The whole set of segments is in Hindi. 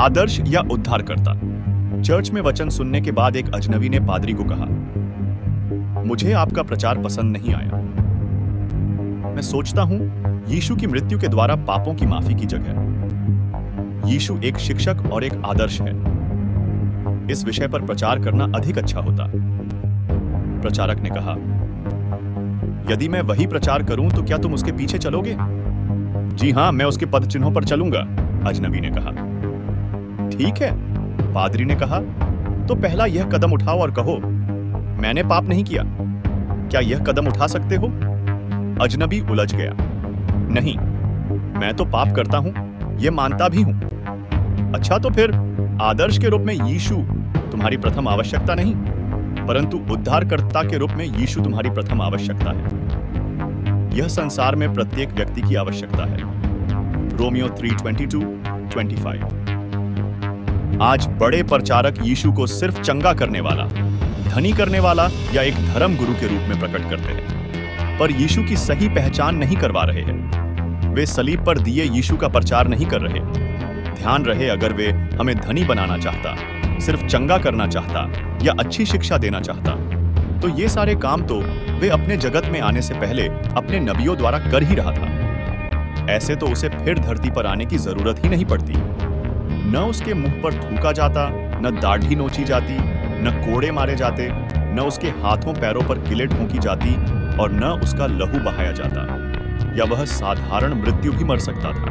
आदर्श या उद्धारकर्ता। चर्च में वचन सुनने के बाद एक अजनबी ने पादरी को कहा, मुझे आपका प्रचार पसंद नहीं आया। मैं सोचता हूं यीशु की मृत्यु के द्वारा पापों की माफी की जगह यीशु एक शिक्षक और एक आदर्श है। इस विषय पर प्रचार करना अधिक अच्छा होता। प्रचारक ने कहा, यदि मैं वही प्रचार करूं तो क्या तुम उसके पीछे चलोगे? जी हां, मैं उसके पद चिन्हों पर चलूंगा, अजनबी ने कहा। ठीक है, पादरी ने कहा, तो पहला यह कदम उठाओ और कहो, मैंने पाप नहीं किया। क्या यह कदम उठा सकते हो? अजनबी उलझ गया। नहीं, मैं तो पाप करता हूं, यह मानता भी हूं। अच्छा, तो फिर आदर्श के रूप में यीशु तुम्हारी प्रथम आवश्यकता नहीं, परंतु उद्धारकर्ता के रूप में यीशु तुम्हारी प्रथम आवश्यकता है। यह संसार में प्रत्येक व्यक्ति की आवश्यकता है। रोमियो 3:22-25। आज बड़े प्रचारक यीशु को सिर्फ चंगा करने वाला, धनी करने वाला या एक धर्म गुरु के रूप में प्रकट करते हैं, पर यीशु की सही पहचान नहीं करवा रहे हैं। वे सलीब पर दिए यीशु का प्रचार नहीं कर रहे। ध्यान रहे, अगर वे हमें धनी बनाना चाहता, सिर्फ चंगा करना चाहता या अच्छी शिक्षा देना चाहता, तो ये सारे काम तो वे अपने जगत में आने से पहले अपने नबियों द्वारा कर ही रहा था। ऐसे तो उसे फिर धरती पर आने की जरूरत ही नहीं पड़ती। न उसके मुंह पर थूका जाता, न दाढ़ी नोची जाती, न कोड़े मारे जाते, न उसके हाथों पैरों पर किले ठोंकी जाती और न उसका लहू बहाया जाता, या वह साधारण मृत्यु भी मर सकता था।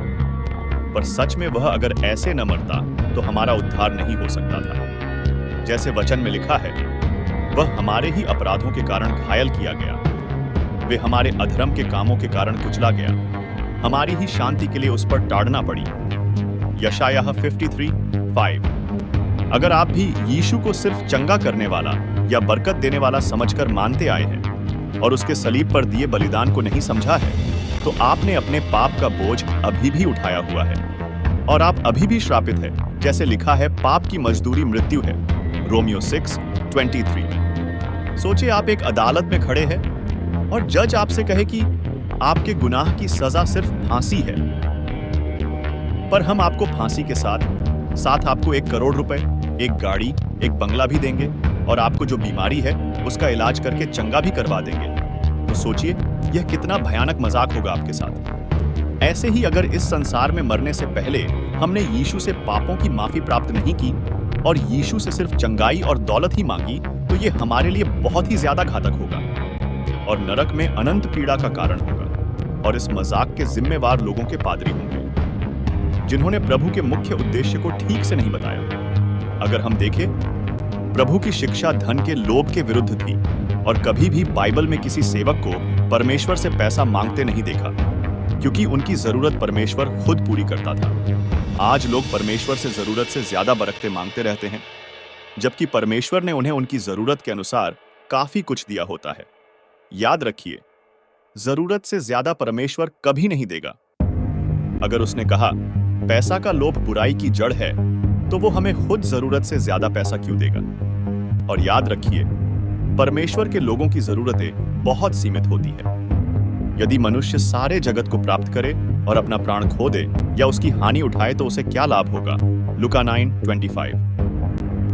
पर सच में वह अगर ऐसे न मरता तो हमारा उद्धार नहीं हो सकता था। जैसे वचन में लिखा है, वह हमारे ही अपराधों के कारण घायल किया गया, वे हमारे अधर्म के कामों के कारण कुचला गया, हमारी ही शांति के लिए उस पर टाड़ना पड़ी। यशायाह 53:5। अगर आप भी यीशु को सिर्फ चंगा करने वाला या बरकत देने वाला समझकर मानते आए हैं और उसके सलीब पर दिए बलिदान को नहीं समझा है, तो आपने अपने पाप का बोझ अभी भी उठाया हुआ है और आप अभी भी श्रापित है। जैसे लिखा है, पाप की मजदूरी मृत्यु है, रोमियो 6:23। सोचिए, आप एक अदालत में खड़े हैं और जज आपसे कहे कि आपके गुनाह की सजा सिर्फ फांसी है, पर हम आपको फांसी के साथ आपको 1 करोड़ रुपए, एक गाड़ी, एक बंगला भी देंगे और आपको जो बीमारी है उसका इलाज करके चंगा भी करवा देंगे। तो सोचिए, यह कितना भयानक मजाक होगा आपके साथ। ऐसे ही अगर इस संसार में मरने से पहले हमने यीशु से पापों की माफी प्राप्त नहीं की और यीशु से सिर्फ चंगाई और दौलत ही मांगी, तो ये हमारे लिए बहुत ही ज्यादा घातक होगा और नरक में अनंत पीड़ा का कारण होगा। और इस मजाक के जिम्मेवार लोगों के पादरी होंगे, जिन्होंने प्रभु के मुख्य उद्देश्य को ठीक से नहीं बताया। अगर हम देखें, प्रभु की शिक्षा धन के लोभ के विरुद्ध थी और कभी भी बाइबल में किसी सेवक को परमेश्वर से पैसा मांगते नहीं देखा, क्योंकि उनकी जरूरत परमेश्वर खुद पूरी करता था। आज लोग परमेश्वर से जरूरत से ज्यादा बरकते मांगते रहते हैं, जबकि परमेश्वर ने उन्हें उनकी जरूरत के अनुसार काफी कुछ दिया होता है। याद रखिए, जरूरत से ज्यादा परमेश्वर कभी नहीं देगा। अगर उसने कहा पैसा का लोभ बुराई की जड़ है, तो वो हमें खुद जरूरत से ज्यादा पैसा क्यों देगा? और याद रखिए, परमेश्वर के लोगों की जरूरतें बहुत सीमित होती है। यदि मनुष्य सारे जगत को प्राप्त करे और अपना प्राण खो दे या उसकी हानि उठाए, तो उसे क्या लाभ होगा? लूका 9:25।